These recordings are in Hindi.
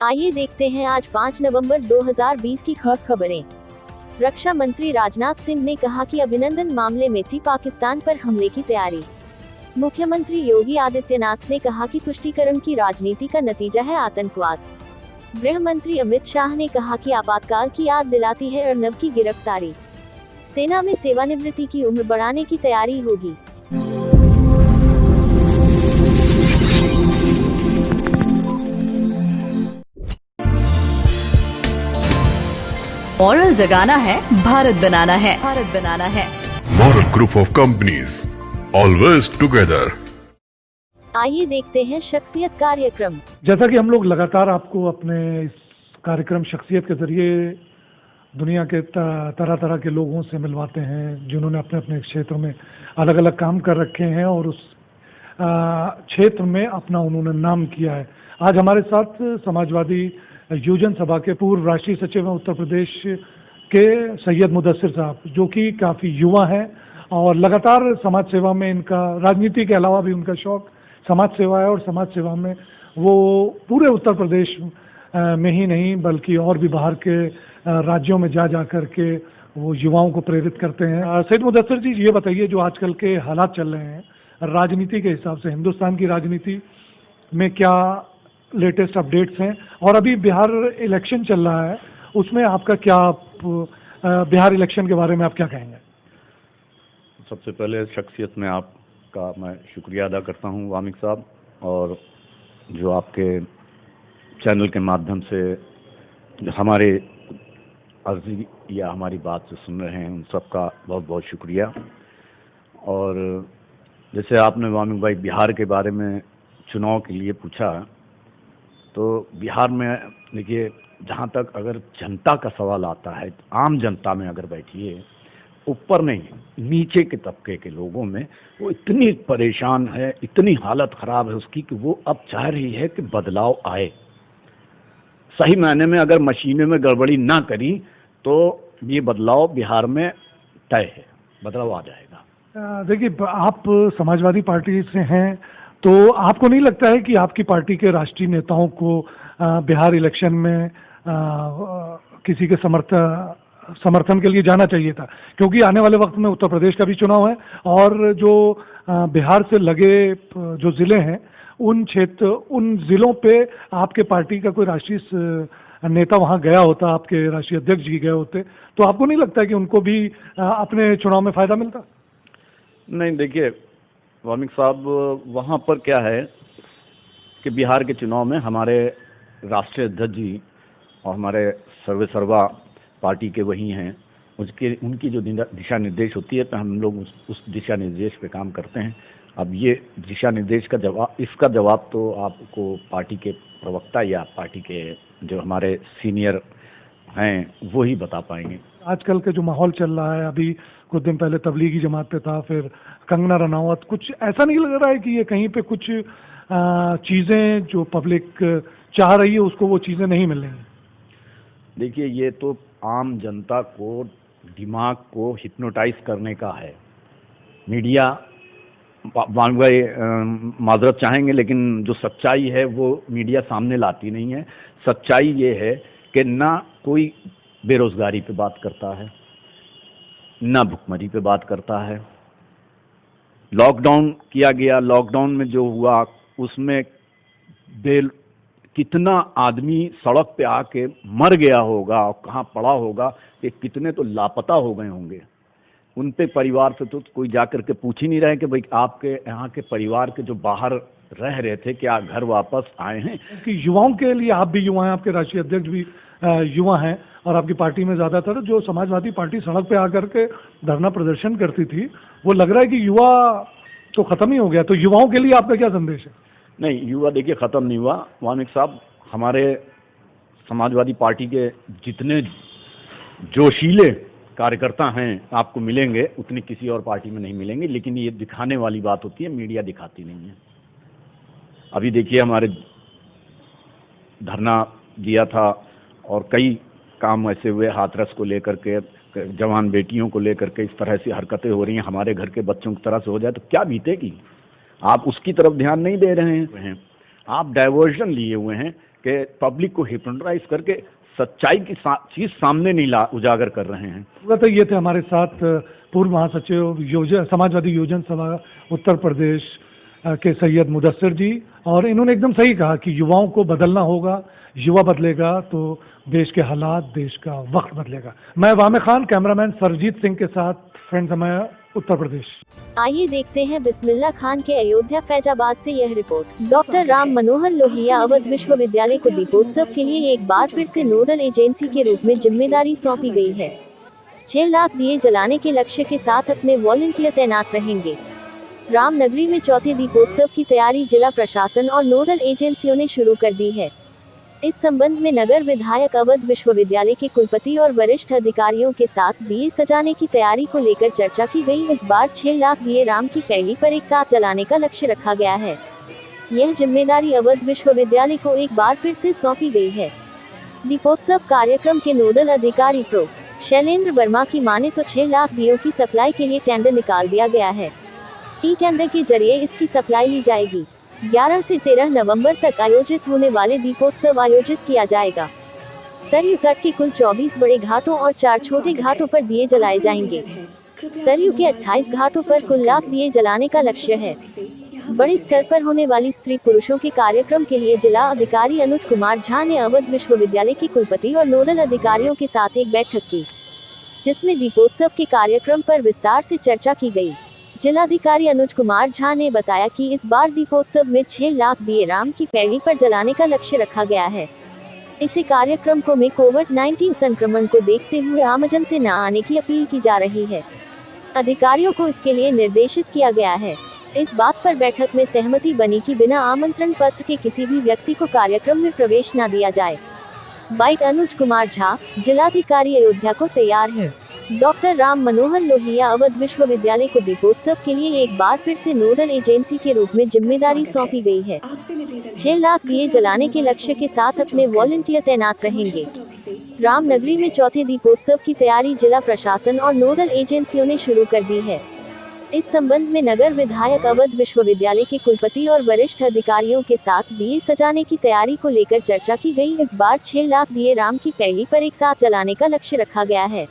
आइए देखते हैं आज 5 नवंबर 2020 की खास खबरें। रक्षा मंत्री राजनाथ सिंह ने कहा कि अभिनंदन मामले में थी पाकिस्तान पर हमले की तैयारी। मुख्यमंत्री योगी आदित्यनाथ ने कहा कि तुष्टीकरण की राजनीति का नतीजा है आतंकवाद। गृह मंत्री अमित शाह ने कहा कि आपातकाल की याद दिलाती है अर्नब की गिरफ्तारी। सेना में सेवानिवृत्ति की उम्र बढ़ाने की तैयारी होगी। मॉरल जगाना है, भारत बनाना है, भारत बनाना है। Moral group of companies, always together. आइए देखते हैं शख्सियत कार्यक्रम। जैसा कि हम लोग लगातार आपको अपने इस कार्यक्रम शख्सियत के जरिए दुनिया के तरह तरह के लोगों से मिलवाते हैं जिन्होंने अपने अपने क्षेत्र में अलग अलग काम कर रखे हैं और उस क्षेत्र में अपना उन्होंने नाम किया है। आज हमारे साथ समाजवादी युवजन सभा के पूर्व राष्ट्रीय सचिव हैं उत्तर प्रदेश के सैयद मुदस्सिर साहब, जो कि काफ़ी युवा हैं और लगातार समाज सेवा में इनका, राजनीति के अलावा भी उनका शौक समाज सेवा है और समाज सेवा में वो पूरे उत्तर प्रदेश में ही नहीं बल्कि और भी बाहर के राज्यों में जा कर के वो युवाओं को प्रेरित करते हैं। सैयद मुदस्सिर जी, ये बताइए, जो आजकल के हालात चल रहे हैं राजनीति के हिसाब से, हिंदुस्तान की राजनीति में क्या लेटेस्ट अपडेट्स हैं और अभी बिहार इलेक्शन चल रहा है, उसमें आपका क्या, बिहार इलेक्शन के बारे में आप क्या कहेंगे? सबसे पहले शख्सियत में आपका मैं शुक्रिया अदा करता हूं वामिक साहब, और जो आपके चैनल के माध्यम से हमारे अर्जी या हमारी बात से सुन रहे हैं उन सबका बहुत बहुत शुक्रिया। और जैसे आपने वामिक भाई बिहार के बारे में चुनाव के लिए पूछा, तो बिहार में देखिए, जहाँ तक अगर जनता का सवाल आता है, आम जनता में अगर बैठिए, ऊपर नहीं नीचे के तबके के लोगों में वो इतनी परेशान है, इतनी हालत ख़राब है उसकी कि वो अब चाह रही है कि बदलाव आए। सही मायने में अगर मशीनें में गड़बड़ी ना करी तो ये बदलाव बिहार में तय है, बदलाव आ जाएगा। देखिए, आप समाजवादी पार्टी से हैं, तो आपको नहीं लगता है कि आपकी पार्टी के राष्ट्रीय नेताओं को बिहार इलेक्शन में किसी के समर्थन के लिए जाना चाहिए था? क्योंकि आने वाले वक्त में उत्तर प्रदेश का भी चुनाव है और जो बिहार से लगे जो ज़िले हैं उन ज़िलों पे आपके पार्टी का कोई राष्ट्रीय नेता वहाँ गया होता, आपके राष्ट्रीय अध्यक्ष जी गए होते, तो आपको नहीं लगता है कि उनको भी अपने चुनाव में फ़ायदा मिलता? नहीं, देखिए वामिक साहब, वहाँ पर क्या है कि बिहार के चुनाव में हमारे राष्ट्रीय अध्यक्ष जी और हमारे सर्वे सर्वा पार्टी के वही हैं, उनकी जो दिशा निर्देश होती है तो हम लोग उस दिशा निर्देश पे काम करते हैं। अब ये दिशा निर्देश का जवाब, इसका जवाब तो आपको पार्टी के प्रवक्ता या पार्टी के जो हमारे सीनियर हैं वो ही बता पाएंगे। आजकल के जो माहौल चल रहा है, अभी कुछ दिन पहले तबलीगी जमात पे था, फिर कंगना रनावत, कुछ ऐसा नहीं लग रहा है कि ये कहीं पे कुछ चीज़ें जो पब्लिक चाह रही है उसको वो चीज़ें नहीं मिल रही? देखिए, ये तो आम जनता को, दिमाग को हिप्नोटाइज करने का है। मीडिया भाई माजरत चाहेंगे, लेकिन जो सच्चाई है वो मीडिया सामने लाती नहीं है। सच्चाई ये है कि ना कोई बेरोजगारी पे बात करता है, ना भुखमरी पे बात करता है। लॉकडाउन किया गया, लॉकडाउन में जो हुआ उसमें कितना आदमी सड़क पे आके मर गया होगा और कहाँ पड़ा होगा, कि कितने तो लापता हो गए होंगे। उन पे परिवार से तो कोई जाकर के पूछ ही नहीं रहे कि भाई आपके यहाँ के परिवार के जो बाहर रह रहे थे क्या घर वापस आए हैं? कि युवाओं के लिए, आप भी युवा हैं, आपके राष्ट्रीय अध्यक्ष भी युवा हैं और आपकी पार्टी में ज़्यादातर जो समाजवादी पार्टी सड़क पे आकर के धरना प्रदर्शन करती थी, वो लग रहा है कि युवा तो ख़त्म ही हो गया। तो युवाओं के लिए आपका क्या संदेश है? नहीं, युवा देखिए ख़त्म नहीं हुआ वामिक साहब। हमारे समाजवादी पार्टी के जितने जोशीले कार्यकर्ता हैं आपको मिलेंगे, उतने किसी और पार्टी में नहीं मिलेंगे। लेकिन ये दिखाने वाली बात होती है, मीडिया दिखाती नहीं है। अभी देखिए, हमारे धरना दिया था और कई काम ऐसे हुए, हाथरस को लेकर के, जवान बेटियों को लेकर के इस तरह से हरकतें हो रही हैं, हमारे घर के बच्चों की तरह से हो जाए तो क्या बीतेगी? आप उसकी तरफ ध्यान नहीं दे रहे हैं। आप डाइवर्जन लिए हुए हैं कि पब्लिक को हिप्नोटाइज करके सच्चाई की चीज सामने नहीं उजागर कर रहे हैं। तो ये थे हमारे साथ पूर्व महासचिव समाजवादी योजना सभा उत्तर प्रदेश के सैयद मुदस्सिर जी, और इन्होंने एकदम सही कहा कि युवाओं को बदलना होगा, युवा बदलेगा तो देश के हालात, देश का वक्त बदलेगा। मैं वामिक खान, कैमरामैन सरजीत सिंह के साथ, फ्रेंड समय उत्तर प्रदेश। आइए देखते हैं बिस्मिल्लाह खान के अयोध्या फैजाबाद से यह रिपोर्ट। डॉक्टर राम मनोहर लोहिया अवध विश्वविद्यालय को दीपोत्सव के लिए एक बार फिर से नोडल एजेंसी के रूप में जिम्मेदारी सौंपी गई है। 6 लाख दिए जलाने के लक्ष्य के साथ अपने वॉलंटियर तैनात रहेंगे। रामनगरी में चौथे दीपोत्सव की तैयारी जिला प्रशासन और नोडल एजेंसियों ने शुरू कर दी है। इस संबंध में नगर विधायक अवध विश्वविद्यालय के कुलपति और वरिष्ठ अधिकारियों के साथ दिए सजाने की तैयारी को लेकर चर्चा की गई। इस बार 6 लाख दिए राम की पैड़ी पर एक साथ जलाने का लक्ष्य रखा गया है। यह जिम्मेदारी अवध विश्वविद्यालय को एक बार फिर से सौंपी गई है। दीपोत्सव कार्यक्रम के नोडल अधिकारी प्रो शैलेंद्र वर्मा की माने तो 6 लाख दियों की सप्लाई के लिए टेंडर निकाल दिया गया है। ई टेंडर के जरिए इसकी सप्लाई ली जाएगी। 11 से 13 नवंबर तक आयोजित होने वाले दीपोत्सव आयोजित किया जाएगा। सरयू तट के कुल 24 बड़े घाटों और 4 छोटे घाटों पर दिए जलाए जाएंगे। सरयू के 28 घाटों पर कुल लाख दिए जलाने का लक्ष्य है। बड़े स्तर पर होने वाली स्त्री पुरुषों के कार्यक्रम के लिए जिला अधिकारी अनुज कुमार झा ने अवध विश्वविद्यालय के कुलपति और नोडल अधिकारियों के साथ एक बैठक की, जिसमें दीपोत्सव के कार्यक्रम पर विस्तार से चर्चा की गई। जिलाधिकारी अनुज कुमार झा ने बताया कि इस बार दीपोत्सव में 6 लाख दिए राम की पैड़ी पर जलाने का लक्ष्य रखा गया है। इसी कार्यक्रम को में कोविड-19 संक्रमण को देखते हुए आमजन से न आने की अपील की जा रही है। अधिकारियों को इसके लिए निर्देशित किया गया है। इस बात पर बैठक में सहमति बनी कि बिना आमंत्रण पत्र के किसी भी व्यक्ति को कार्यक्रम में प्रवेश न दिया जाए। बाइट अनुज कुमार झा, जिलाधिकारी अयोध्या को तैयार है। डॉक्टर राम मनोहर लोहिया अवध विश्वविद्यालय को दीपोत्सव के लिए एक बार फिर से नोडल एजेंसी के रूप में जिम्मेदारी सौंपी गई है। 6 लाख दिए जलाने के लक्ष्य के साथ अपने वॉलंटियर तैनात रहेंगे। रामनगरी में चौथे दीपोत्सव की तैयारी जिला प्रशासन और नोडल एजेंसियों ने शुरू कर दी है। इस संबंध में नगर विधायक अवध विश्वविद्यालय के कुलपति और वरिष्ठ अधिकारियों के साथ दिए सजाने की तैयारी को लेकर चर्चा की गई। इस बार 6 लाख दिए राम की पैड़ी पर एक साथ जलाने का लक्ष्य रखा गया है।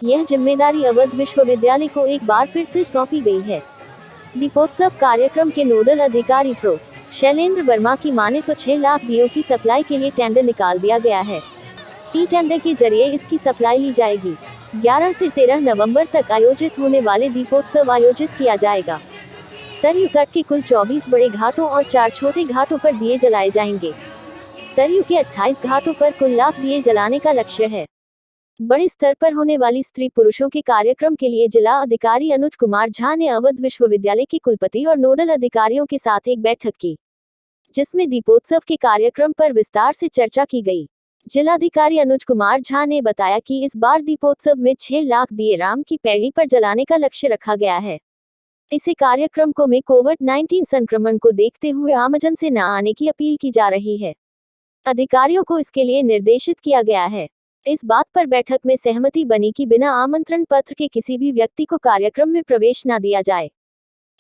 यह जिम्मेदारी अवध विश्वविद्यालय को एक बार फिर से सौंपी गई है। दीपोत्सव कार्यक्रम के नोडल अधिकारी प्रो शैलेंद्र वर्मा की माने तो 6 लाख दियों की सप्लाई के लिए टेंडर निकाल दिया गया है। ई टेंडर के जरिए इसकी सप्लाई ली जाएगी। 11 से 13 नवंबर तक आयोजित होने वाले दीपोत्सव आयोजित किया जाएगा। सरयू तट के कुल 24 बड़े घाटों और 4 छोटे घाटों पर दिए जलाए जाएंगे। सरयू के 28 घाटों पर कुल लाख दिए जलाने का लक्ष्य है। बड़े स्तर पर होने वाली स्त्री पुरुषों के कार्यक्रम के लिए जिला अधिकारी अनुज कुमार झा ने अवध विश्वविद्यालय के कुलपति और नोडल अधिकारियों के साथ एक बैठक की, जिसमें दीपोत्सव के कार्यक्रम पर विस्तार से चर्चा की गई। जिलाधिकारी अनुज कुमार झा ने बताया कि इस बार दीपोत्सव में 6 लाख दिए राम की पैड़ी पर जलाने का लक्ष्य रखा गया है। इसे कार्यक्रम को में कोविड-19 संक्रमण को देखते हुए आमजन से न आने की अपील की जा रही है। अधिकारियों को इसके लिए निर्देशित किया गया है। इस बात पर बैठक में सहमति बनी कि बिना आमंत्रण पत्र के किसी भी व्यक्ति को कार्यक्रम में प्रवेश न दिया जाए।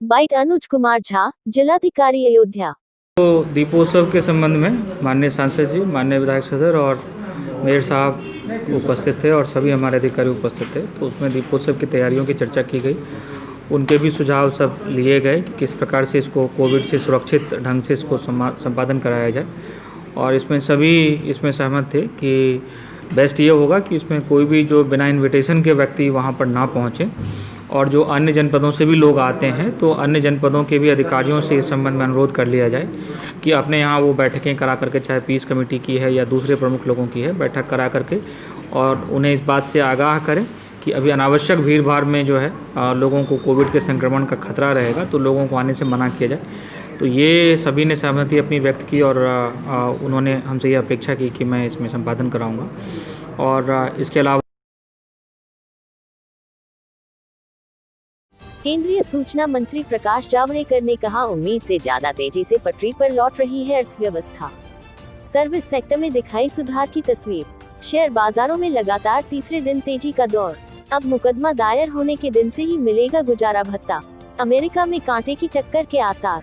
बाइट अनुज कुमार झा, जिलाधिकारी अयोध्या। तो दीपोत्सव के संबंध में माननीय सांसद जी, माननीय विधायक सदर और मेयर साहब उपस्थित थे और सभी हमारे अधिकारी उपस्थित थे। तो उसमें दीपोत्सव की तैयारियों की चर्चा की गई। उनके भी सुझाव सब लिए गए कि किस प्रकार से इसको कोविड से सुरक्षित ढंग से इसको संपादन कराया जाए। और इसमें सभी इसमें सहमत थे कि बेस्ट ये होगा कि इसमें कोई भी जो बिना इनविटेशन के व्यक्ति वहाँ पर ना पहुँचे, और जो अन्य जनपदों से भी लोग आते हैं तो अन्य जनपदों के भी अधिकारियों से इस संबंध में अनुरोध कर लिया जाए कि अपने यहाँ वो बैठकें करा करके, चाहे पीस कमेटी की है या दूसरे प्रमुख लोगों की है, बैठक करा करके और उन्हें इस बात से आगाह करें कि अभी अनावश्यक भीड़ भाड़ में जो है लोगों को कोविड के संक्रमण का खतरा रहेगा, तो लोगों को आने से मना किया जाए। तो ये सभी ने सहमति अपनी व्यक्त की और उन्होंने हमसे ये अपेक्षा की कि मैं इसमें संपादन कराऊंगा। और इसके अलावा केंद्रीय सूचना मंत्री प्रकाश जावड़ेकर ने कहा, उम्मीद से ज्यादा तेजी से पटरी पर लौट रही है अर्थव्यवस्था। सर्विस सेक्टर में दिखाई सुधार की तस्वीर। शेयर बाजारों में लगातार तीसरे दिन तेजी का दौर। अब मुकदमा दायर होने के दिन से ही मिलेगा गुजारा भत्ता। अमेरिका में कांटे की टक्कर के आसार।